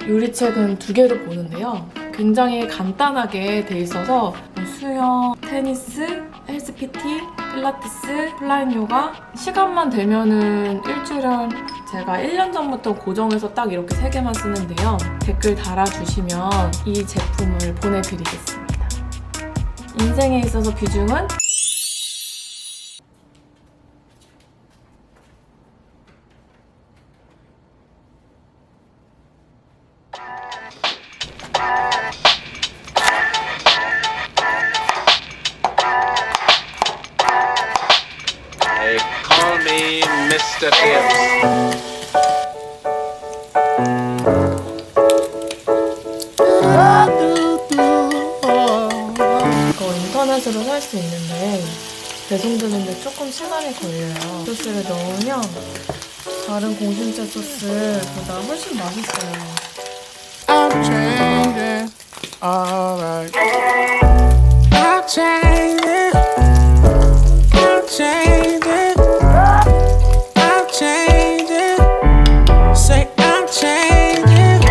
요리책은 두 개를 보는데요. 굉장히 간단하게 돼 있어서 수영, 테니스, 헬스 PT, 필라테스, 플라잉 요가 시간만 되면은 일주일에 제가 1년 전부터 고정해서 딱 이렇게 3개만 쓰는데요. 댓글 달아주시면 이 제품을 보내드리겠습니다. 인생에 있어서 비중은 They call me Mr. Tibbs. 이거 인터넷으로 살 수 있는데 배송되는데 조금 시간이 걸려요. 소스를 넣으면 다른 공심채 소스보다 훨씬 맛있어요. I'm changing, alright. I'm changing, I'm changing, I'm changing. Say I'm changing,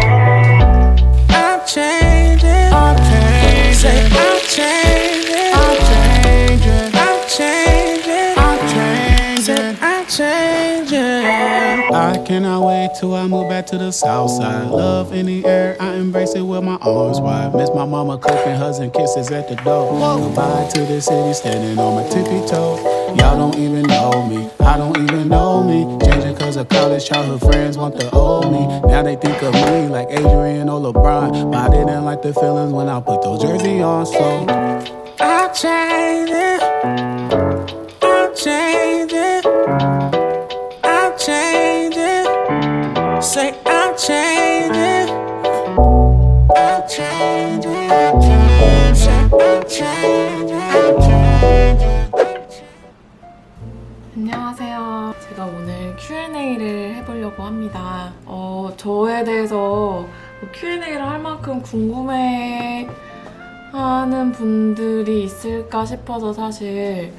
I'm changing, I'm changing. Say I'm changing, I'm changing, I'm changing, I'm changing. Say I'm changing. I cannot wait till I move back to the south side. Love in the air, I embrace it with my arms wide. Miss my mama cooking, hugs and kisses at the door. Goodbye to the city, standing on my tippy toe. Y'all don't even know me, I don't even know me. Changing cause of college, childhood friends want the old me. Now they think of me like Adrian or LeBron, but I didn't like the feelings when I put those jerseys on. So I'm changing, I'm changing, I'm changing. Say I'm changing, I'm changing, I'm changing. Say I'm changing, I'm changing. 안녕하세요. 제가 오늘 Q&A를 해보려고 합니다. 저에 대해서 Q&A를 할 만큼 궁금해 하는 분들이 있을까 싶어서 사실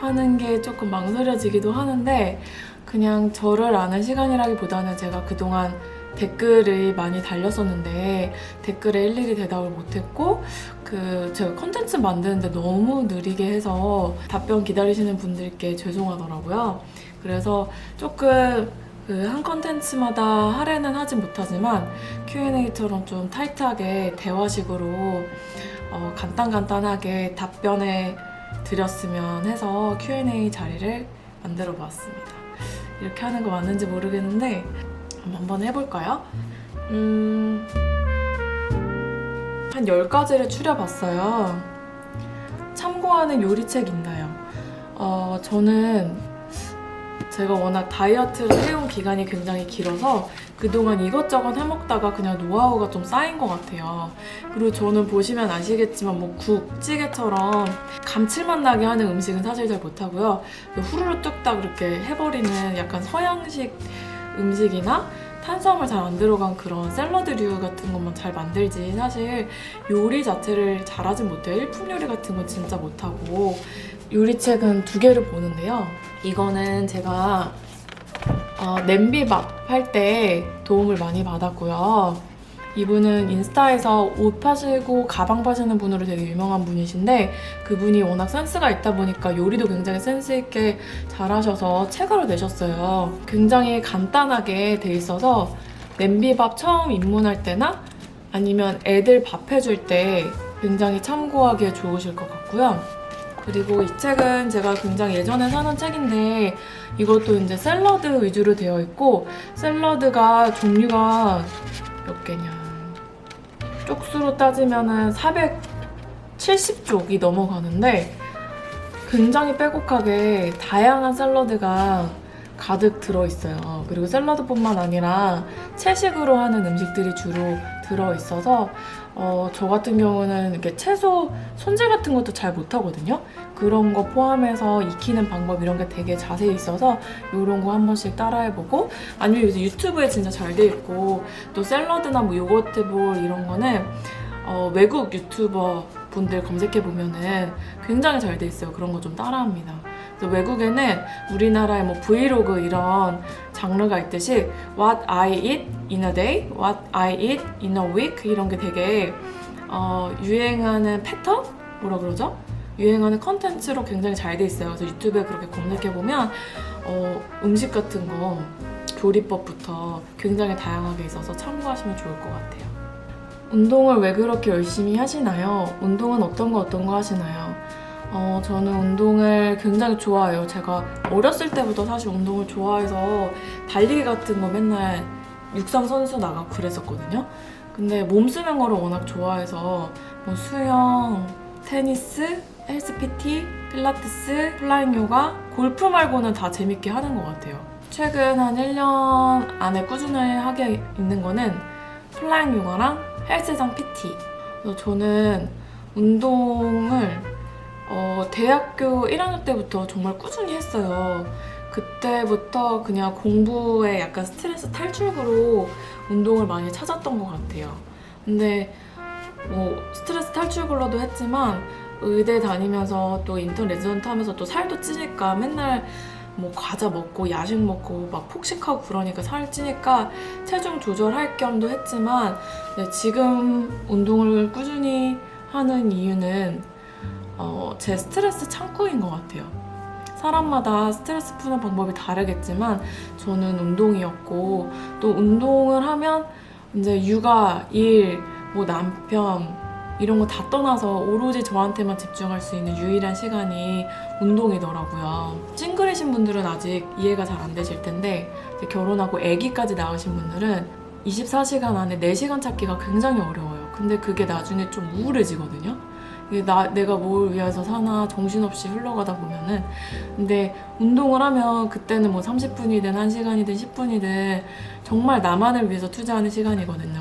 하는 게 조금 망설여지기도 하는데, 그냥 저를 아는 시간이라기보다는 제가 그동안 댓글이 많이 달렸었는데 댓글에 일일이 대답을 못했고, 제가 컨텐츠 만드는데 너무 느리게 해서 답변 기다리시는 분들께 죄송하더라고요. 그래서 조금 한 컨텐츠마다 할애는 하진 못하지만 Q&A처럼 좀 타이트하게 대화식으로 간단하게 답변해 드렸으면 해서 Q&A 자리를 만들어 보았습니다. 이렇게 하는 거 맞는지 모르겠는데 한번 해볼까요? 한 10가지를 추려봤어요. 참고하는 요리책 있나요? 저는 제가 워낙 다이어트를 해온 기간이 굉장히 길어서 그동안 이것저것 해먹다가 그냥 노하우가 좀 쌓인 것 같아요. 그리고 저는 보시면 아시겠지만 뭐 국, 찌개처럼 감칠맛 나게 하는 음식은 사실 잘 못하고요. 후루룩 뚝딱 이렇게 해버리는 약간 서양식 음식이나 탄수화물 잘 안 들어간 그런 샐러드류 같은 것만 잘 만들지, 사실 요리 자체를 잘하진 못해요. 일품 요리 같은 건 진짜 못하고. 요리책은 두 개를 보는데요. 이거는 제가 냄비밥 할 때 도움을 많이 받았고요. 이분은 인스타에서 옷 파시고 가방 파시는 분으로 되게 유명한 분이신데, 그분이 워낙 센스가 있다 보니까 요리도 굉장히 센스 있게 잘하셔서 책으로 내셨어요. 굉장히 간단하게 돼 있어서 냄비밥 처음 입문할 때나 아니면 애들 밥 해줄 때 굉장히 참고하기에 좋으실 것 같고요. 그리고 이 책은 제가 굉장히 예전에 사놓은 책인데, 이것도 이제 샐러드 위주로 되어 있고, 샐러드가 종류가 몇 개냐, 쪽수로 따지면은 470쪽이 넘어가는데 굉장히 빼곡하게 다양한 샐러드가 가득 들어있어요. 그리고 샐러드뿐만 아니라 채식으로 하는 음식들이 주로 들어있어서 저 같은 경우는 이렇게 채소 손질 같은 것도 잘 못하거든요. 그런 거 포함해서 익히는 방법 이런 게 되게 자세히 있어서 이런 거 한 번씩 따라해보고, 아니면 요새 유튜브에 진짜 잘 돼 있고, 또 샐러드나 뭐 요거트볼 이런 거는 외국 유튜버 분들 검색해보면은 굉장히 잘 돼 있어요. 그런 거 좀 따라합니다. 그래서 외국에는 우리나라의 뭐 브이로그 이런 장르가 있듯이 What I eat in a day, What I eat in a week 이런 게 되게 유행하는 패턴? 뭐라 그러죠? 유행하는 컨텐츠로 굉장히 잘 돼 있어요. 그래서 유튜브에 그렇게 검색해보면 음식 같은 거 조리법부터 굉장히 다양하게 있어서 참고하시면 좋을 것 같아요. 운동을 왜 그렇게 열심히 하시나요? 운동은 어떤 거 하시나요? 저는 운동을 굉장히 좋아해요. 제가 어렸을 때부터 사실 운동을 좋아해서 달리기 같은 거 맨날 육상 선수 나가고 그랬었거든요. 근데 몸 쓰는 거를 워낙 좋아해서 뭐 수영, 테니스, 헬스 PT, 필라테스, 플라잉 요가, 골프 말고는 다 재밌게 하는 것 같아요. 최근 한 1년 안에 꾸준히 하게 있는 거는 플라잉 요가랑 헬스장 PT. 그래서 저는 운동을 대학교 1학년 때부터 정말 꾸준히 했어요. 그때부터 그냥 공부에 약간 스트레스 탈출구로 운동을 많이 찾았던 것 같아요. 근데 뭐 스트레스 탈출구로도 했지만 의대 다니면서 또 인턴 레지던트 하면서 또 살도 찌니까 맨날 뭐 과자 먹고 야식 먹고 막 폭식하고 그러니까 살이 찌니까 체중 조절할 겸도 했지만 지금 운동을 꾸준히 하는 이유는 제 스트레스 창구인 것 같아요. 사람마다 스트레스 푸는 방법이 다르겠지만 저는 운동이었고 또 운동을 하면 이제 육아, 일, 뭐 남편 이런 거 다 떠나서 오로지 저한테만 집중할 수 있는 유일한 시간이 운동이더라고요. 싱글이신 분들은 아직 이해가 잘 안 되실 텐데 이제 결혼하고 아기까지 낳으신 분들은 24시간 안에 4시간 찾기가 굉장히 어려워요. 근데 그게 나중에 좀 우울해지거든요. 이게 내가 뭘 위해서 사나 정신없이 흘러가다 보면은. 근데 운동을 하면 그때는 뭐 30분이든 1시간이든 10분이든 정말 나만을 위해서 투자하는 시간이거든요.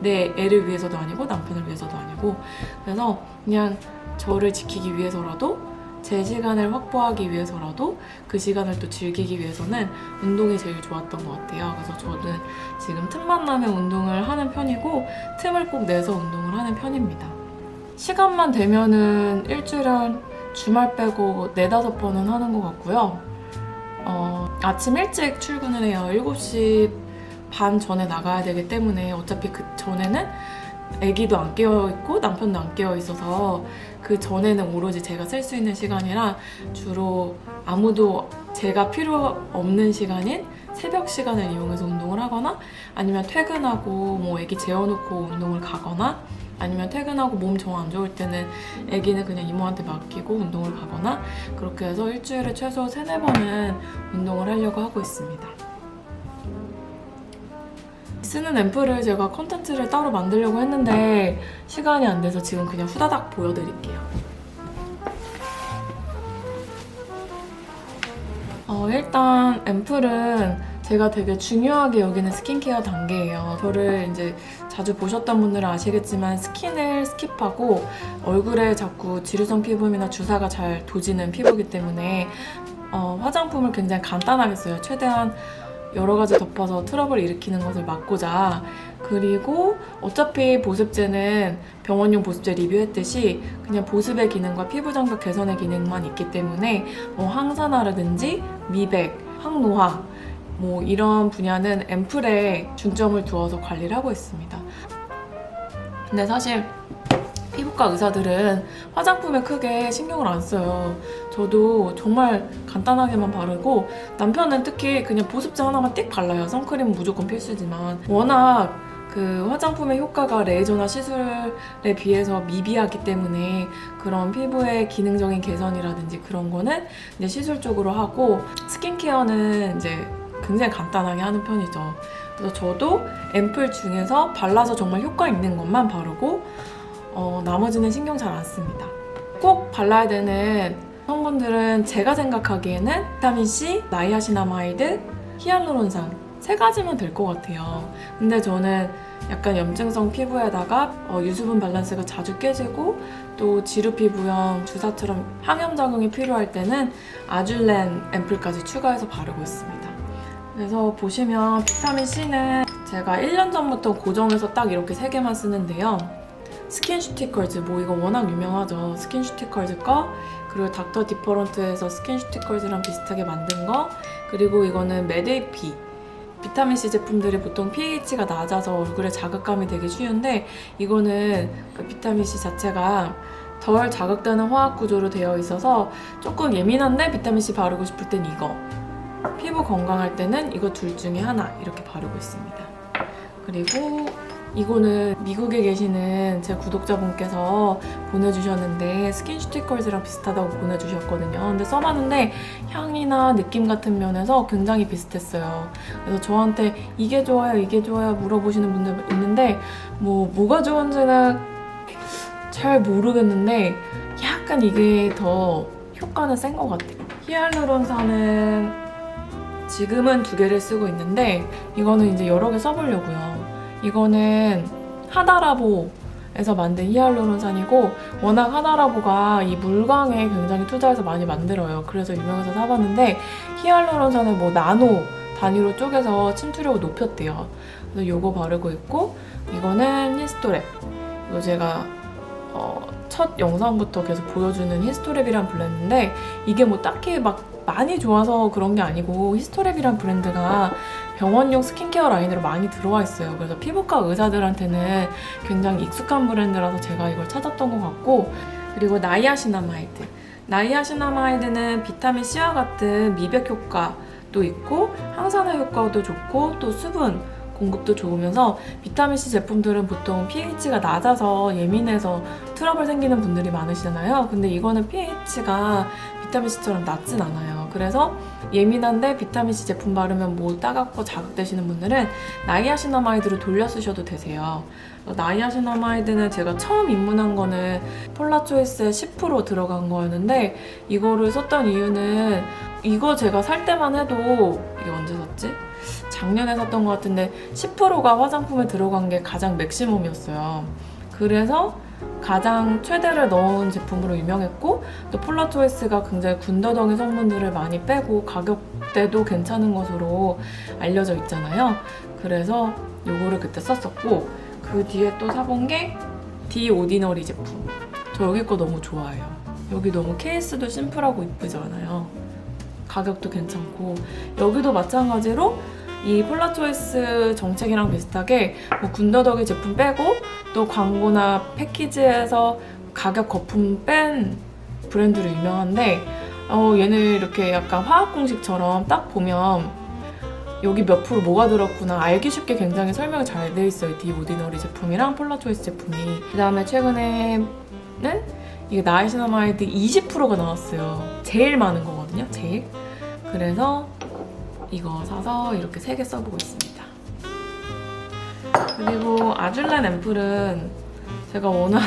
내 애를 위해서도 아니고 남편을 위해서도 아니고. 그래서 그냥 저를 지키기 위해서라도 제 시간을 확보하기 위해서라도 그 시간을 또 즐기기 위해서는 운동이 제일 좋았던 것 같아요. 그래서 저는 지금 틈만 나면 운동을 하는 편이고 틈을 꼭 내서 운동을 하는 편입니다. 시간만 되면은 일주일에 주말 빼고 4-5번은 하는 것 같고요. 아침 일찍 출근을 해요. 7시 반 전에 나가야 되기 때문에 어차피 그 전에는 아기도 안 깨어있고 남편도 안 깨어있어서 그 전에는 오로지 제가 쓸 수 있는 시간이라 주로 아무도 제가 필요 없는 시간인 새벽 시간을 이용해서 운동을 하거나 아니면 퇴근하고 뭐 아기 재워놓고 운동을 가거나 아니면 퇴근하고 몸 정 안 좋을 때는 아기는 그냥 이모한테 맡기고 운동을 가거나 그렇게 해서 일주일에 최소 3-4번은 운동을 하려고 하고 있습니다. 쓰는 앰플을 제가 컨텐츠를 따로 만들려고 했는데 시간이 안 돼서 지금 그냥 후다닥 보여드릴게요. 일단 앰플은 제가 되게 중요하게 여기는 스킨케어 단계예요. 저를 이제 자주 보셨던 분들은 아시겠지만 스킨을 스킵하고 얼굴에 자꾸 지루성 피부염이나 주사가 잘 도지는 피부이기 때문에 화장품을 굉장히 간단하게 써요. 최대한 여러 가지 덮어서 트러블을 일으키는 것을 막고자. 그리고 어차피 보습제는 병원용 보습제 리뷰했듯이 그냥 보습의 기능과 피부 장벽 개선의 기능만 있기 때문에 뭐 항산화라든지 미백, 항노화 뭐 이런 분야는 앰플에 중점을 두어서 관리를 하고 있습니다. 근데 사실 피부과 의사들은 화장품에 크게 신경을 안 써요. 저도 정말 간단하게만 바르고 남편은 특히 그냥 보습제 하나만 띡 발라요. 선크림은 무조건 필수지만 워낙 그 화장품의 효과가 레이저나 시술에 비해서 미비하기 때문에 그런 피부의 기능적인 개선이라든지 그런 거는 이제 시술 쪽으로 하고 스킨케어는 이제 굉장히 간단하게 하는 편이죠. 그래서 저도 앰플 중에서 발라서 정말 효과 있는 것만 바르고 나머지는 신경 잘 안 씁니다. 꼭 발라야 되는 성분들은 제가 생각하기에는 비타민C, 나이아신아마이드, 히알루론산 3가지면 될 것 같아요. 근데 저는 약간 염증성 피부에다가 유수분 밸런스가 자주 깨지고 또 지루 피부염, 주사처럼 항염작용이 필요할 때는 아줄렌 앰플까지 추가해서 바르고 있습니다. 그래서 보시면 비타민C는 제가 1년 전부터 고정해서 딱 이렇게 3개만 쓰는데요. 스킨슈티컬즈, 뭐 이거 워낙 유명하죠. 스킨슈티컬즈 거, 그리고 닥터 디퍼런트에서 스킨슈티컬즈랑 비슷하게 만든 거, 그리고 이거는 메데이피. 비타민C 제품들이 보통 pH가 낮아서 얼굴에 자극감이 되게 쉬운데 이거는 그 비타민C 자체가 덜 자극되는 화학 구조로 되어 있어서 조금 예민한데 비타민C 바르고 싶을 땐 이거, 피부 건강할 때는 이거 둘 중에 하나 이렇게 바르고 있습니다. 그리고 이거는 미국에 계시는 제 구독자분께서 보내주셨는데 스킨슈티컬즈랑 비슷하다고 보내주셨거든요. 근데 써봤는데 향이나 느낌 같은 면에서 굉장히 비슷했어요. 그래서 저한테 이게 좋아요, 이게 좋아요 물어보시는 분들 있는데 뭐가 좋은지는 잘 모르겠는데 약간 이게 더 효과는 센 것 같아요. 히알루론산은 지금은 2개를 쓰고 있는데 이거는 이제 여러 개 써보려고요. 이거는 하다라보에서 만든 히알루론산이고 워낙 하다라보가 이 물광에 굉장히 투자해서 많이 만들어요. 그래서 유명해서 사봤는데 히알루론산을 뭐 나노 단위로 쪼개서 침투력을 높였대요. 그래서 이거 바르고 있고 이거는 히스토랩. 이거 제가 첫 영상부터 계속 보여주는 히스토랩이란 브랜드인데 이게 뭐 딱히 막 많이 좋아서 그런 게 아니고 히스토랩이란 브랜드가 병원용 스킨케어 라인으로 많이 들어와 있어요. 그래서 피부과 의사들한테는 굉장히 익숙한 브랜드라서 제가 이걸 찾았던 것 같고, 그리고 나이아시나마이드. 나이아시나마이드는 비타민C와 같은 미백 효과도 있고 항산화 효과도 좋고 또 수분 공급도 좋으면서 비타민C 제품들은 보통 pH가 낮아서 예민해서 트러블 생기는 분들이 많으시잖아요. 근데 이거는 pH가 비타민C처럼 낮진 않아요. 그래서 예민한데 비타민C 제품 바르면 뭐 따갑고 자극되시는 분들은 나이아시나마이드로 돌려 쓰셔도 되세요. 나이아시나마이드는 제가 처음 입문한 거는 폴라초이스에 10% 들어간 거였는데 이거를 썼던 이유는 이거 제가 살 때만 해도 이게 언제 샀지? 작년에 샀던 것 같은데 10%가 화장품에 들어간 게 가장 맥시멈이었어요. 그래서 가장 최대를 넣은 제품으로 유명했고 또 폴라초이스가 굉장히 군더더기 성분들을 많이 빼고 가격대도 괜찮은 것으로 알려져 있잖아요. 그래서 요거를 그때 썼었고 그 뒤에 또 사본 게 디 오디너리 제품. 저 여기 거 너무 좋아해요. 여기 너무 케이스도 심플하고 이쁘잖아요. 가격도 괜찮고 여기도 마찬가지로 이 폴라초이스 정책이랑 비슷하게 뭐 군더더기 제품 빼고 또 광고나 패키지에서 가격 거품 뺀 브랜드로 유명한데 얘는 이렇게 약간 화학 공식처럼 딱 보면 여기 몇 프로 뭐가 들었구나 알기 쉽게 굉장히 설명이 잘 돼 있어요. 디 오디너리 제품이랑 폴라초이스 제품이. 그 다음에 최근에는 이게 나이시나마이드 20%가 나왔어요. 제일 많은 거거든요. 제일. 그래서 이거 사서 이렇게 3개 써보고 있습니다. 그리고 아줄렌 앰플은 제가 워낙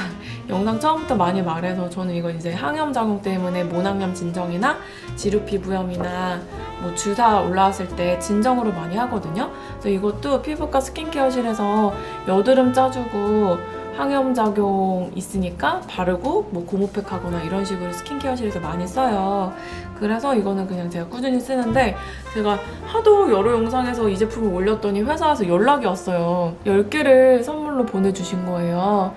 영상 처음부터 많이 말해서 저는 이거 이제 항염 작용 때문에 모낭염 진정이나 지루 피부염이나 뭐 주사 올라왔을 때 진정으로 많이 하거든요. 그래서 이것도 피부과 스킨케어실에서 여드름 짜주고 항염 작용 있으니까 바르고 뭐 고무팩 하거나 이런 식으로 스킨케어실에서 많이 써요. 그래서 이거는 그냥 제가 꾸준히 쓰는데 제가 하도 여러 영상에서 이 제품을 올렸더니 회사에서 연락이 왔어요. 10개를 선물로 보내주신 거예요.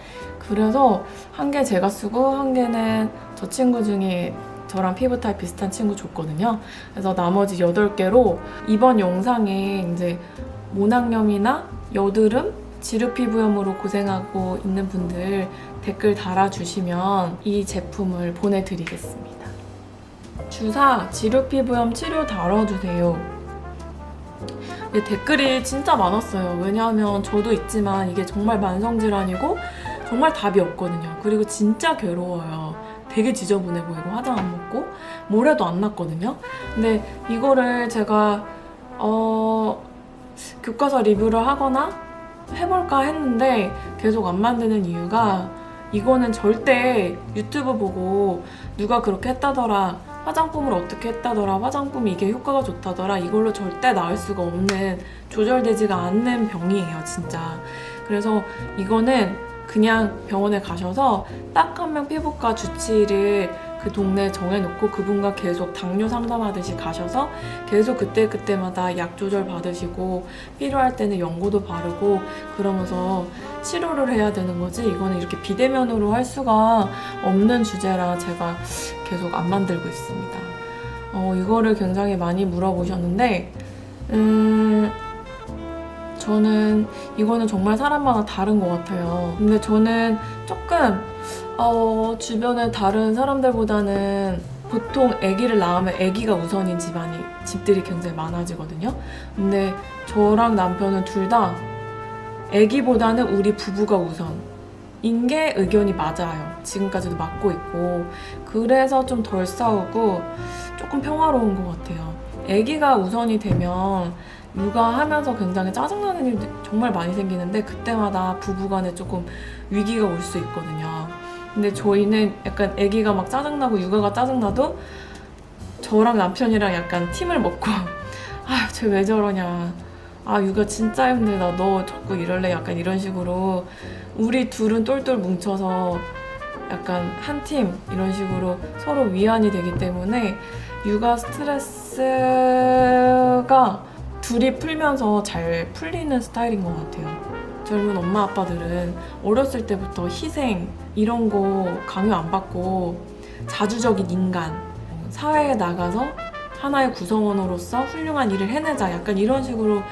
그래서 한 개 제가 쓰고 한 개는 저 친구 중에 저랑 피부 타입 비슷한 친구 줬거든요. 그래서 나머지 8개로 이번 영상에 이제 모낭염이나 여드름, 지루 피부염으로 고생하고 있는 분들 댓글 달아주시면 이 제품을 보내드리겠습니다. 주사, 지루 피부염 치료 다뤄주세요. 댓글이 진짜 많았어요. 왜냐하면 저도 있지만 이게 정말 만성질환이고 정말 답이 없거든요. 그리고 진짜 괴로워요. 되게 지저분해 보이고 화장 안 먹고 모래도 안 났거든요. 근데 이거를 제가 교과서 리뷰를 하거나 해볼까 했는데 계속 안 만드는 이유가 이거는 절대 유튜브 보고 누가 그렇게 했다더라, 화장품을 어떻게 했다더라, 화장품이 이게 효과가 좋다더라, 이걸로 절대 나을 수가 없는, 조절되지가 않는 병이에요 진짜. 그래서 이거는 그냥 병원에 가셔서 딱 한 명 피부과 주치의를 그 동네에 정해놓고 그분과 계속 당뇨 상담하듯이 가셔서 계속 그때마다 약 조절 받으시고 필요할 때는 연고도 바르고 그러면서 치료를 해야 되는 거지, 이거는 이렇게 비대면으로 할 수가 없는 주제라 제가 계속 안 만들고 있습니다. 이거를 굉장히 많이 물어보셨는데 저는 이거는 정말 사람마다 다른 것 같아요. 근데 저는 조금 주변에 다른 사람들보다는 보통 아기를 낳으면 아기가 우선인 집들이 굉장히 많아지거든요. 근데 저랑 남편은 둘 다 아기보다는 우리 부부가 우선인 게 의견이 맞아요. 지금까지도 맞고 있고, 그래서 좀 덜 싸우고 조금 평화로운 것 같아요. 아기가 우선이 되면 육아하면서 굉장히 짜증나는 일도 정말 많이 생기는데 그때마다 부부간에 조금 위기가 올 수 있거든요. 근데 저희는 약간 아기가 막 짜증나고 육아가 짜증나도 저랑 남편이랑 약간 팀을 먹고 아, 쟤 왜 저러냐, 아, 육아 진짜 힘들다, 너 자꾸 이럴래, 약간 이런 식으로 우리 둘은 똘똘 뭉쳐서 약간 한 팀 이런 식으로 서로 위안이 되기 때문에 육아 스트레스가 둘이 풀면서 잘 풀리는 스타일인 것 같아요. 젊은 엄마 아빠들은 어렸을 때부터 희생 이런 거 강요 안 받고 자주적인 인간, 사회에 나가서 하나의 구성원으로서 훌륭한 일을 해내자, 약간 이런 식으로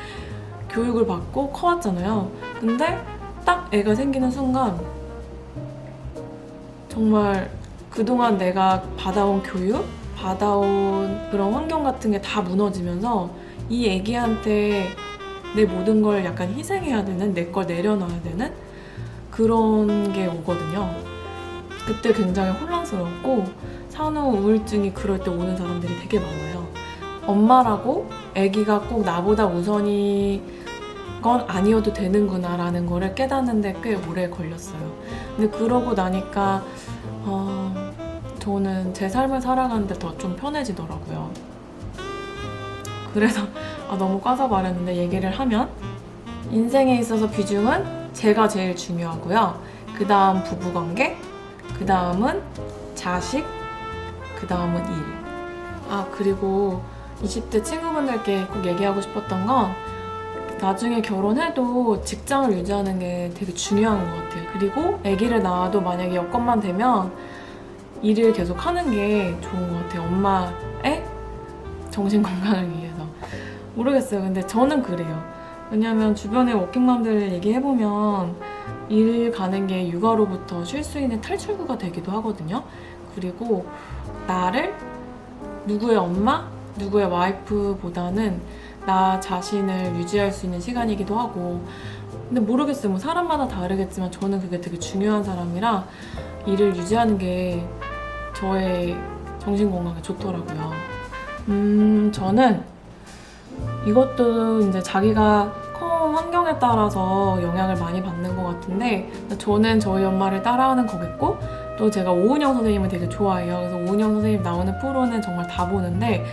교육을 받고 커왔잖아요. 근데 딱 애가 생기는 순간 정말 그동안 내가 받아온 교육, 받아온 그런 환경 같은 게 다 무너지면서 이 애기한테 내 모든 걸 약간 희생해야 되는, 내 걸 내려놔야 되는 그런 게 오거든요. 그때 굉장히 혼란스럽고 산후 우울증이 그럴 때 오는 사람들이 되게 많아요. 엄마라고 애기가 꼭 나보다 우선이 건 아니어도 되는구나 라는 거를 깨닫는데 꽤 오래 걸렸어요. 근데 그러고 나니까 저는 제 삶을 살아가는데 더 좀 편해지더라고요. 그래서 너무 꽈서 말했는데 얘기를 하면 인생에 있어서 비중은 제가 제일 중요하고요. 그 다음 부부관계, 그 다음은 자식, 그 다음은 일. 그리고 20대 친구분들께 꼭 얘기하고 싶었던 건 나중에 결혼해도 직장을 유지하는 게 되게 중요한 것 같아요. 그리고 아기를 낳아도 만약에 여건만 되면 일을 계속 하는 게 좋은 것 같아요. 엄마의 정신 건강을 위해서. 모르겠어요. 근데 저는 그래요. 왜냐면 주변에 워킹맘들 얘기해보면 일 가는 게 육아로부터 쉴 수 있는 탈출구가 되기도 하거든요. 그리고 나를 누구의 엄마, 누구의 와이프보다는 나 자신을 유지할 수 있는 시간이기도 하고, 근데 모르겠어요. 뭐 사람마다 다르겠지만 저는 그게 되게 중요한 사람이라 일을 유지하는 게 저의 정신 건강에 좋더라고요. 저는 이것도 이제 자기가 커온 환경에 따라서 영향을 많이 받는 것 같은데, 저는 저희 엄마를 따라하는 거겠고, 또 제가 오은영 선생님을 되게 좋아해요. 그래서 오은영 선생님 나오는 프로는 정말 다 보는데,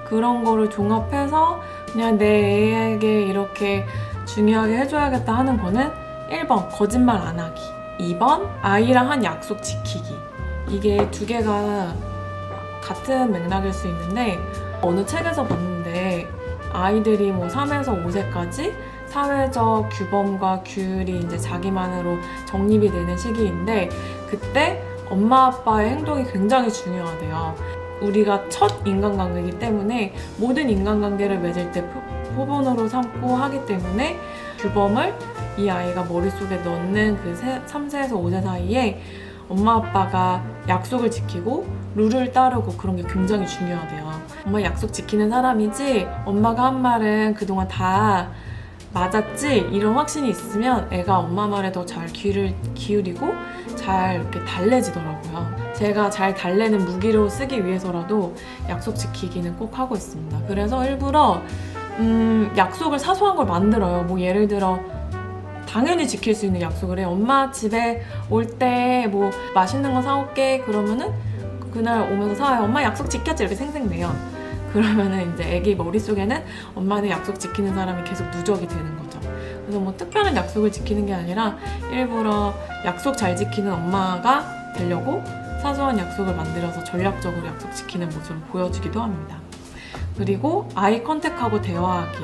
그런 거를 종합해서 그냥 내 애에게 이렇게 중요하게 해줘야겠다 하는 거는 1번 거짓말 안 하기, 2번 아이랑 한 약속 지키기. 이게 두 개가 같은 맥락일 수 있는데, 어느 책에서 봤는데 아이들이 뭐 3에서 5세까지 사회적 규범과 규율이 이제 자기만으로 정립이 되는 시기인데, 그때 엄마 아빠의 행동이 굉장히 중요하대요. 우리가 첫 인간관계이기 때문에 모든 인간관계를 맺을 때 표본으로 삼고 하기 때문에 규범을 이 아이가 머릿속에 넣는 그 3세에서 5세 사이에 엄마 아빠가 약속을 지키고 룰을 따르고 그런 게 굉장히 중요하대요. 엄마 약속 지키는 사람이지, 엄마가 한 말은 그동안 다 맞았지, 이런 확신이 있으면 애가 엄마 말에 더 잘 귀를 기울이고 잘 이렇게 달래지더라고요. 제가 잘 달래는 무기로 쓰기 위해서라도 약속 지키기는 꼭 하고 있습니다. 그래서 일부러 약속을 사소한 걸 만들어요. 뭐 예를 들어 당연히 지킬 수 있는 약속을 해. 엄마 집에 올 때 뭐 맛있는 거 사올게. 그러면은 그날 오면서 사와요. 엄마 약속 지켰지? 이렇게 생색내요. 그러면은 이제 애기 머릿속에는 엄마는 약속 지키는 사람이 계속 누적이 되는 거죠. 그래서 뭐 특별한 약속을 지키는 게 아니라 일부러 약속 잘 지키는 엄마가 되려고 사소한 약속을 만들어서 전략적으로 약속 지키는 모습을 보여주기도 합니다. 그리고 아이 컨택하고 대화하기.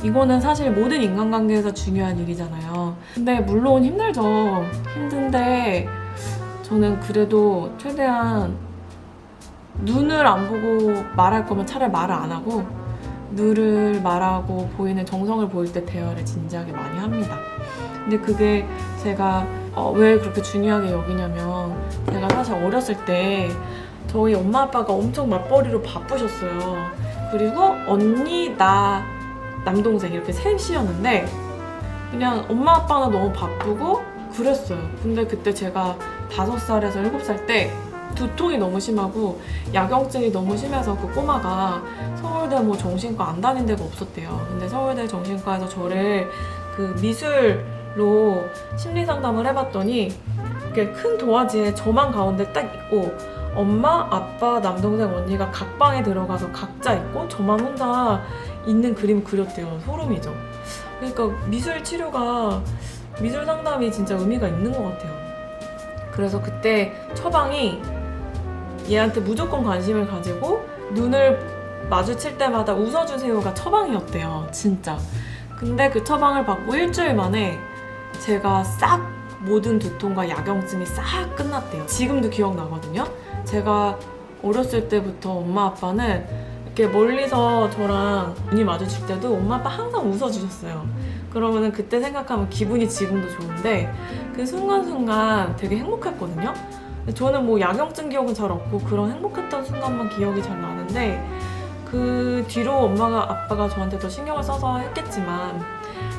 이거는 사실 모든 인간관계에서 중요한 일이잖아요. 근데 물론 힘들죠. 힘든데 저는 그래도 최대한 눈을 안 보고 말할 거면 차라리 말을 안 하고 눈을 말하고 보이는 정성을 보일 때 대화를 진지하게 많이 합니다. 근데 그게 제가 왜 그렇게 중요하게 여기냐면 제가 사실 어렸을 때 저희 엄마 아빠가 엄청 맞벌이로 바쁘셨어요. 그리고 언니, 나, 남동생 이렇게 셋이었는데 그냥 엄마 아빠는 너무 바쁘고 그랬어요. 근데 그때 제가 5살에서 7살 때 두통이 너무 심하고 야경증이 너무 심해서 그 꼬마가 서울대 뭐 정신과 안 다닌 데가 없었대요. 근데 서울대 정신과에서 저를 그 미술로 심리 상담을 해봤더니 이렇게 큰 도화지에 저만 가운데 딱 있고 엄마, 아빠, 남동생, 언니가 각 방에 들어가서 각자 있고 저만 혼자 있는 그림 그렸대요. 소름이죠. 그러니까 미술 치료가 미술 상담이 진짜 의미가 있는 것 같아요. 그래서 그때 처방이 얘한테 무조건 관심을 가지고 눈을 마주칠 때마다 웃어주세요가 처방이었대요. 진짜. 근데 그 처방을 받고 일주일 만에 제가 싹 모든 두통과 야경증이 싹 끝났대요. 지금도 기억나거든요. 제가 어렸을 때부터 엄마 아빠는 이렇게 멀리서 저랑 눈이 마주칠 때도 엄마 아빠 항상 웃어주셨어요. 그러면은 그때 생각하면 기분이 지금도 좋은데 그 순간순간 되게 행복했거든요. 저는 뭐 야경증 기억은 잘 없고 그런 행복했던 순간만 기억이 잘 나는데 그 뒤로 엄마가 아빠가 저한테 더 신경을 써서 했겠지만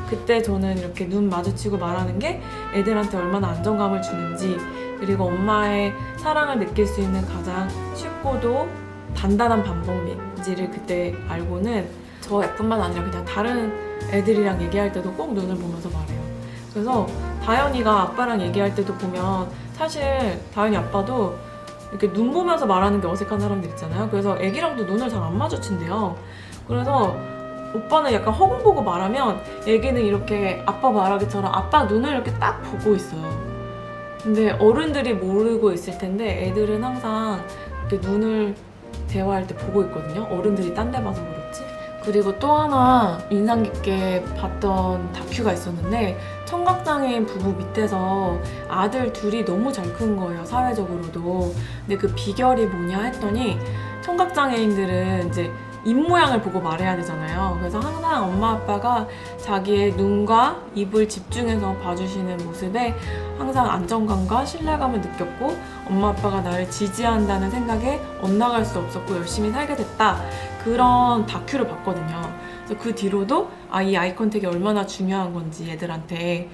그때 저는 이렇게 눈 마주치고 말하는 게 애들한테 얼마나 안정감을 주는지 그리고 엄마의 사랑을 느낄 수 있는 가장 쉽고도 단단한 방법인지를 그때 알고는 저 애뿐만 아니라 그냥 다른 애들이랑 얘기할 때도 꼭 눈을 보면서 말해요. 그래서 다현이가 아빠랑 얘기할 때도 보면 사실 다현이 아빠도 이렇게 눈 보면서 말하는 게 어색한 사람들 있잖아요. 그래서 애기랑도 눈을 잘 안 마주친대요. 그래서 오빠는 약간 허공 보고 말하면 애기는 이렇게 아빠 말하기처럼 아빠 눈을 이렇게 딱 보고 있어요. 근데 어른들이 모르고 있을 텐데 애들은 항상 이렇게 눈을 대화할 때 보고 있거든요. 어른들이 딴 데 봐서 그렇지. 그리고 또 하나 인상 깊게 봤던 다큐가 있었는데 청각장애인 부부 밑에서 아들 둘이 너무 잘 큰 거예요. 사회적으로도. 근데 그 비결이 뭐냐 했더니 청각장애인들은 이제 입 모양을 보고 말해야 되잖아요. 그래서 항상 엄마 아빠가 자기의 눈과 입을 집중해서 봐주시는 모습에 항상 안정감과 신뢰감을 느꼈고 엄마 아빠가 나를 지지한다는 생각에 엇나갈 수 없었고 열심히 살게 됐다. 그런 다큐를 봤거든요. 그래서 그 뒤로도 이 아이 컨택이 얼마나 중요한 건지 애들한테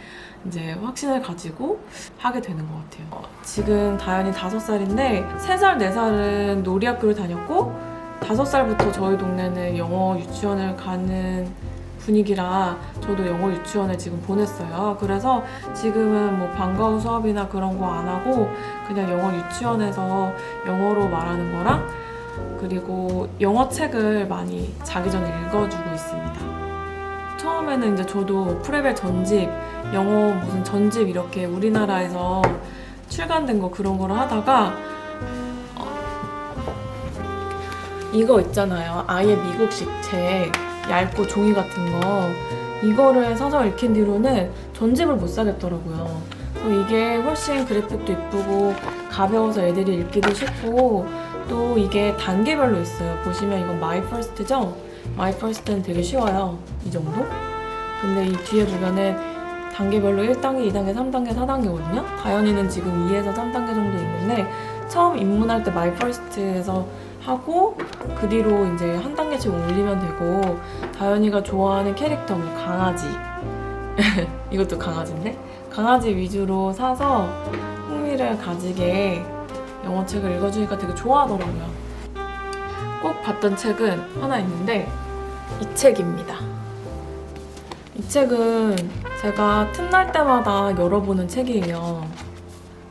이제 확신을 가지고 하게 되는 것 같아요. 지금 다현이 5살인데 3살, 4살은 놀이학교를 다녔고 5살부터 저희 동네는 영어 유치원을 가는 분위기라 저도 영어 유치원을 지금 보냈어요. 그래서 지금은 뭐 방과후 수업이나 그런 거 안 하고 그냥 영어 유치원에서 영어로 말하는 거랑 그리고 영어 책을 많이 자기 전에 읽어주고 있습니다. 처음에는 이제 저도 프레벨 전집, 영어 무슨 전집 이렇게 우리나라에서 출간된 거 그런 거를 하다가 이거 있잖아요. 아예 미국식 책, 얇고 종이 같은 거 이거를 사서 읽힌 뒤로는 전집을 못 사겠더라고요. 이게 훨씬 그래픽도 이쁘고 가벼워서 애들이 읽기도 쉽고 또 이게 단계별로 있어요. 보시면 이건 마이 퍼스트죠? 마이 퍼스트는 되게 쉬워요. 이 정도? 근데 이 뒤에 보면은 단계별로 1단계, 2단계, 3단계, 4단계거든요? 다현이는 지금 2에서 3단계 정도 있는데 처음 입문할 때 마이 퍼스트에서 하고 그 뒤로 이제 한 단계씩 올리면 되고 다현이가 좋아하는 캐릭터는 강아지 이것도 강아지인데? 강아지 위주로 사서 흥미를 가지게 영어책을 읽어주니까 되게 좋아하더라고요. 꼭 봤던 책은 하나 있는데 이 책입니다. 이 책은 제가 틈날 때마다 열어보는 책이에요.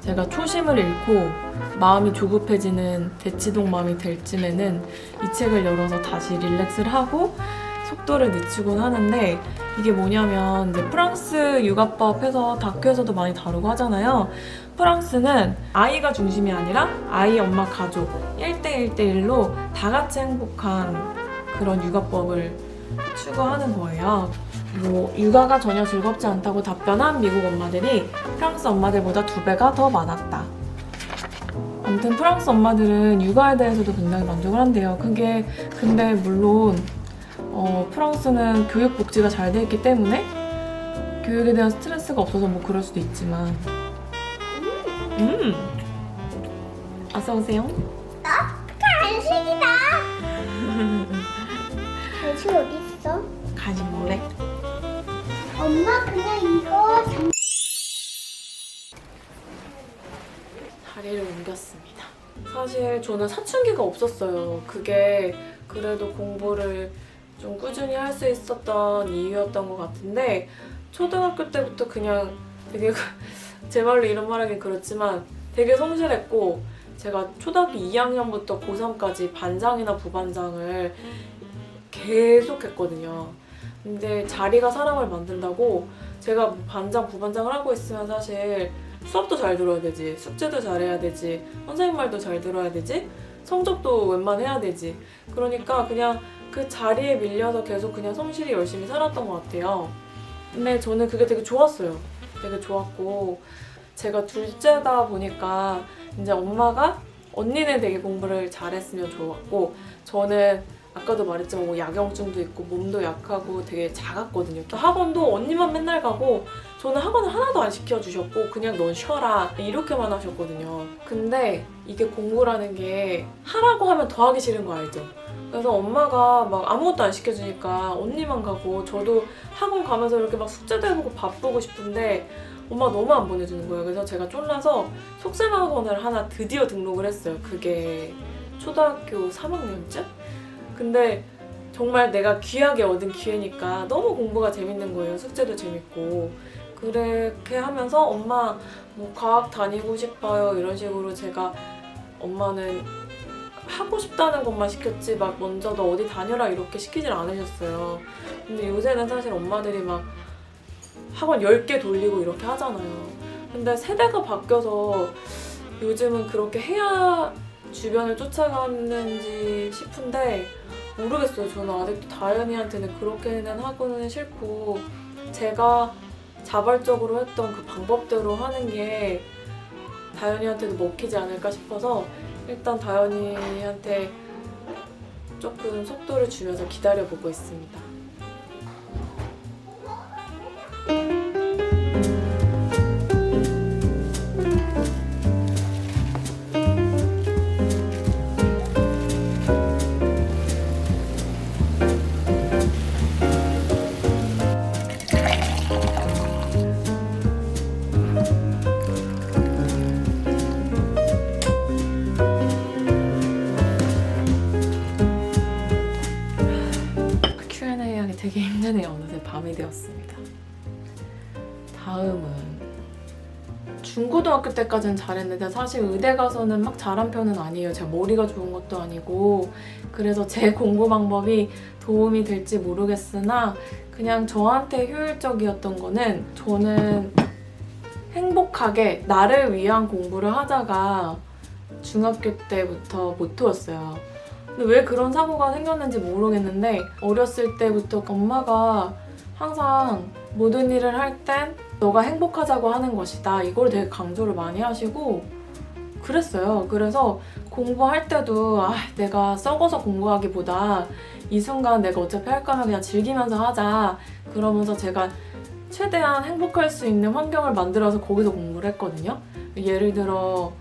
제가 초심을 잃고 마음이 조급해지는 대치동 마음이 될 쯤에는 이 책을 열어서 다시 릴렉스를 하고 속 속도를 늦추곤 하는데 이게 뭐냐면 이제 프랑스 육아법 해서 다큐에서도 많이 다루고 하잖아요. 프랑스는 아이가 중심이 아니라 아이, 엄마, 가족 1대1대1로 다 같이 행복한 그런 육아법을 추구하는 거예요. 뭐 육아가 전혀 즐겁지 않다고 답변한 미국 엄마들이 프랑스 엄마들보다 2배가 더 많았다. 아무튼 프랑스 엄마들은 육아에 대해서도 굉장히 만족을 한대요. 그게 근데 물론 프랑스는 교육 복지가 잘 돼 있기 때문에 교육에 대한 스트레스가 없어서 뭐 그럴 수도 있지만 어서 오세요. 간식이다. 간식 어디 있어? 간식 먹래? 엄마 그냥 이거 자리를 옮겼습니다. 사실 저는 사춘기가 없었어요. 그게 그래도 공부를 좀 꾸준히 할 수 있었던 이유였던 것 같은데 초등학교 때부터 그냥 되게 제 말로 이런 말하긴 그렇지만 되게 성실했고 제가 초등학교 2학년부터 고3까지 반장이나 부반장을 계속 했거든요. 근데 자리가 사람을 만든다고 제가 반장, 부반장을 하고 있으면 사실 수업도 잘 들어야 되지, 숙제도 잘해야 되지, 선생님 말도 잘 들어야 되지, 성적도 웬만해야 되지. 그러니까 그냥 그 자리에 밀려서 계속 그냥 성실히 열심히 살았던 것 같아요. 근데 저는 그게 되게 좋았어요. 되게 좋았고 제가 둘째다 보니까 이제 엄마가 언니는 되게 공부를 잘했으면 좋았고 저는 아까도 말했지만 뭐 야경증도 있고 몸도 약하고 되게 작았거든요. 또 학원도 언니만 맨날 가고 저는 학원을 하나도 안 시켜주셨고 그냥 넌 쉬어라 이렇게만 하셨거든요. 근데 이게 공부라는 게 하라고 하면 더 하기 싫은 거 알죠? 그래서 엄마가 막 아무것도 안 시켜주니까 언니만 가고 저도 학원 가면서 이렇게 막 숙제도 해보고 바쁘고 싶은데 엄마가 너무 안 보내주는 거예요. 그래서 제가 쫄라서 속셈학원을 하나 드디어 등록을 했어요. 그게 초등학교 3학년쯤? 근데 정말 내가 귀하게 얻은 기회니까 너무 공부가 재밌는 거예요. 숙제도 재밌고. 그렇게 하면서 엄마 뭐 과학 다니고 싶어요 이런 식으로 제가 엄마는 하고 싶다는 것만 시켰지 막 먼저 너 어디 다녀라 이렇게 시키질 않으셨어요. 근데 요새는 사실 엄마들이 막 학원 10개 돌리고 이렇게 하잖아요. 근데 세대가 바뀌어서 요즘은 그렇게 해야 주변을 쫓아가는지 싶은데 모르겠어요. 저는 아직도 다현이한테는 그렇게는 하고는 싫고 제가 자발적으로 했던 그 방법대로 하는 게 다현이한테도 먹히지 않을까 싶어서 일단 다현이한테 조금 속도를 주면서 기다려보고 있습니다. Q&A 하기 되게 힘드네요. 어느새 밤이 되었습니다. 다음은 중고등학교 때까지는 잘했는데 사실 의대 가서는 막 잘한 편은 아니에요. 제가 머리가 좋은 것도 아니고 그래서 제 공부 방법이 도움이 될지 모르겠으나 그냥 저한테 효율적이었던 거는 저는 행복하게 나를 위한 공부를 하자가 중학교 때부터 모토였어요. 근데 왜 그런 사고가 생겼는지 모르겠는데 어렸을 때부터 엄마가 항상 모든 일을 할 땐 너가 행복하자고 하는 것이다. 이걸 되게 강조를 많이 하시고 그랬어요. 그래서 공부할 때도 내가 썩어서 공부하기보다 이 순간 내가 어차피 할 거면 그냥 즐기면서 하자. 그러면서 제가 최대한 행복할 수 있는 환경을 만들어서 거기서 공부를 했거든요. 예를 들어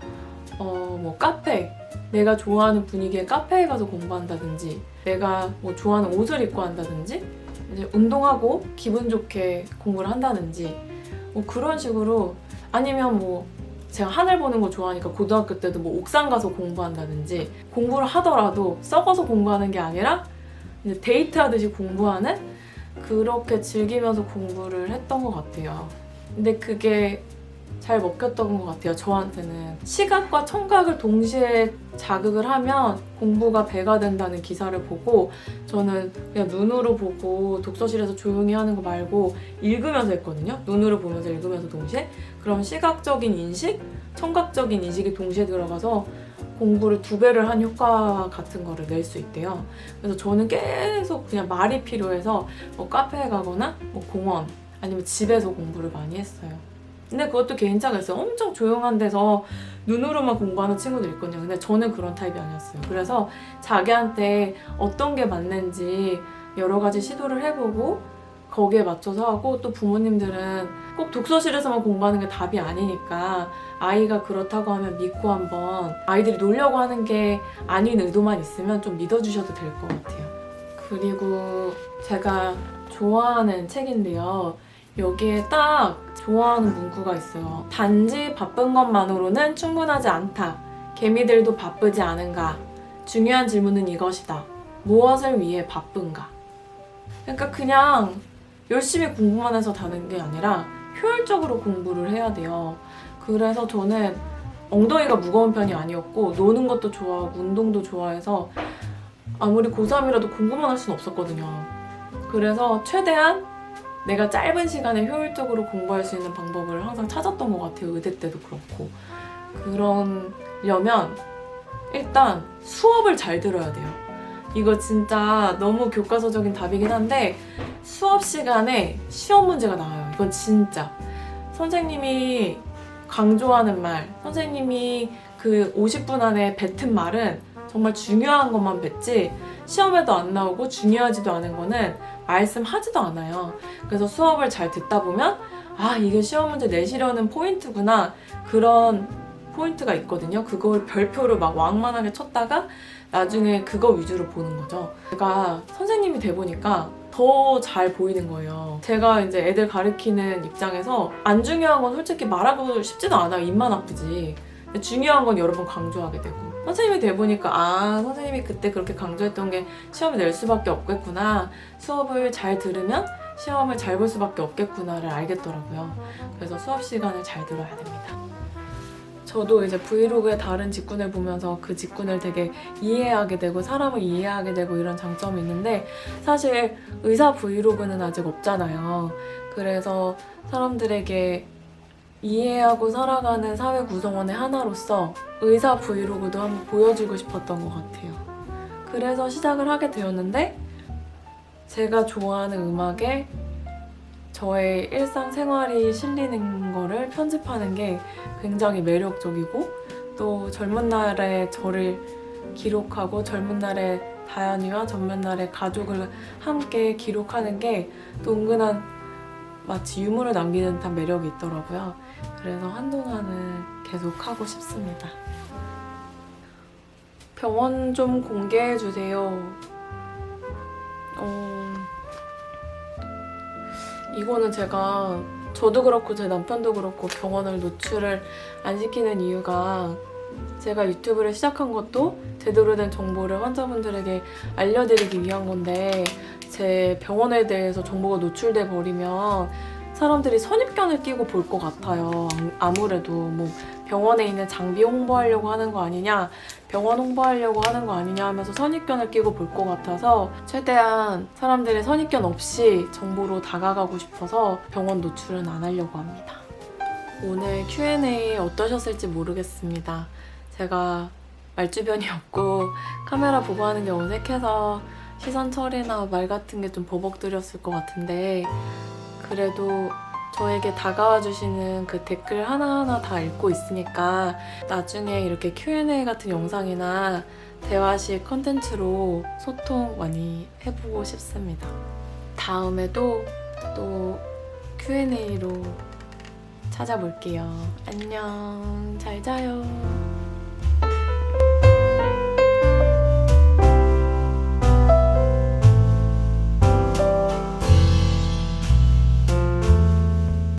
뭐 카페, 내가 좋아하는 분위기의 카페에 가서 공부한다든지 내가 뭐 좋아하는 옷을 입고 한다든지 이제 운동하고 기분 좋게 공부를 한다든지 뭐 그런 식으로 아니면 뭐 제가 하늘 보는 거 좋아하니까 고등학교 때도 뭐 옥상 가서 공부한다든지 공부를 하더라도 썩어서 공부하는 게 아니라 이제 데이트하듯이 공부하는 그렇게 즐기면서 공부를 했던 것 같아요. 근데 그게 잘 먹혔던 것 같아요. 저한테는. 시각과 청각을 동시에 자극을 하면 공부가 배가 된다는 기사를 보고 저는 그냥 눈으로 보고 독서실에서 조용히 하는 거 말고 읽으면서 했거든요. 눈으로 보면서 읽으면서 동시에. 그럼 시각적인 인식, 청각적인 인식이 동시에 들어가서 공부를 2배를 한 효과 같은 거를 낼 수 있대요. 그래서 저는 계속 그냥 말이 필요해서 뭐 카페에 가거나 뭐 공원 아니면 집에서 공부를 많이 했어요. 근데 그것도 개인차가 있어요. 엄청 조용한 데서 눈으로만 공부하는 친구들 있거든요. 근데 저는 그런 타입이 아니었어요. 그래서 자기한테 어떤 게 맞는지 여러 가지 시도를 해보고 거기에 맞춰서 하고, 또 부모님들은 꼭 독서실에서만 공부하는 게 답이 아니니까 아이가 그렇다고 하면 믿고 한번 아이들이 놀려고 하는 게 아닌 의도만 있으면 좀 믿어주셔도 될 것 같아요. 그리고 제가 좋아하는 책인데요. 여기에 딱 좋아하는 문구가 있어요. 단지 바쁜 것만으로는 충분하지 않다. 개미들도 바쁘지 않은가? 중요한 질문은 이것이다. 무엇을 위해 바쁜가? 그러니까 그냥 열심히 공부만 해서 다는 게 아니라 효율적으로 공부를 해야 돼요. 그래서 저는 엉덩이가 무거운 편이 아니었고 노는 것도 좋아하고 운동도 좋아해서 아무리 고3이라도 공부만 할 수는 없었거든요. 그래서 최대한 내가 짧은 시간에 효율적으로 공부할 수 있는 방법을 항상 찾았던 것 같아요. 의대 때도 그렇고. 그러려면 일단 수업을 잘 들어야 돼요. 이거 진짜 너무 교과서적인 답이긴 한데 수업 시간에 시험 문제가 나와요. 이건 진짜. 선생님이 강조하는 말, 선생님이 그 50분 안에 뱉은 말은 정말 중요한 것만 뱉지 시험에도 안 나오고 중요하지도 않은 거는 말씀하지도 않아요. 그래서 수업을 잘 듣다 보면 아, 이게 시험 문제 내시려는 포인트구나. 그런 포인트가 있거든요. 그걸 별표를 막 왕만하게 쳤다가 나중에 그거 위주로 보는 거죠. 제가 선생님이 돼 보니까 더 잘 보이는 거예요. 제가 이제 애들 가르치는 입장에서 안 중요한 건 솔직히 말하고 싶지도 않아요. 입만 아프지. 근데 중요한 건 여러 번 강조하게 되고. 선생님이 돼 보니까 아, 선생님이 그때 그렇게 강조했던 게 시험을 낼 수밖에 없겠구나. 수업을 잘 들으면 시험을 잘 볼 수밖에 없겠구나를 알겠더라고요. 그래서 수업 시간을 잘 들어야 됩니다. 저도 이제 브이로그의 다른 직군을 보면서 그 직군을 되게 이해하게 되고 사람을 이해하게 되고 이런 장점이 있는데 사실 의사 브이로그는 아직 없잖아요. 그래서 사람들에게 이해하고 살아가는 사회 구성원의 하나로서 의사 브이로그도 한번 보여주고 싶었던 것 같아요. 그래서 시작을 하게 되었는데 제가 좋아하는 음악에 저의 일상생활이 실리는 거를 편집하는 게 굉장히 매력적이고 또 젊은 날의 저를 기록하고 젊은 날의 다현이와 젊은 날의 가족을 함께 기록하는 게 또 은근한 마치 유물을 남기는 듯한 매력이 있더라고요. 그래서 한동안은 계속 하고 싶습니다. 병원 좀 공개해주세요. 이거는 제가 저도 그렇고 제 남편도 그렇고 병원을 노출을 안 시키는 이유가 제가 유튜브를 시작한 것도 제대로 된 정보를 환자분들에게 알려드리기 위한 건데 제 병원에 대해서 정보가 노출돼 버리면 사람들이 선입견을 끼고 볼 것 같아요. 아무래도 뭐 병원에 있는 장비 홍보하려고 하는 거 아니냐, 병원 홍보하려고 하는 거 아니냐 하면서 선입견을 끼고 볼 것 같아서 최대한 사람들의 선입견 없이 정보로 다가가고 싶어서 병원 노출은 안 하려고 합니다. 오늘 Q&A 어떠셨을지 모르겠습니다. 제가 말주변이 없고 카메라 보고 하는 게 어색해서 시선 처리나 말 같은 게 좀 버벅들였을 것 같은데 그래도 저에게 다가와 주시는 그 댓글 하나하나 다 읽고 있으니까 나중에 이렇게 Q&A 같은 영상이나 대화식 컨텐츠로 소통 많이 해보고 싶습니다. 다음에도 또 Q&A로 찾아볼게요. 안녕, 잘 자요.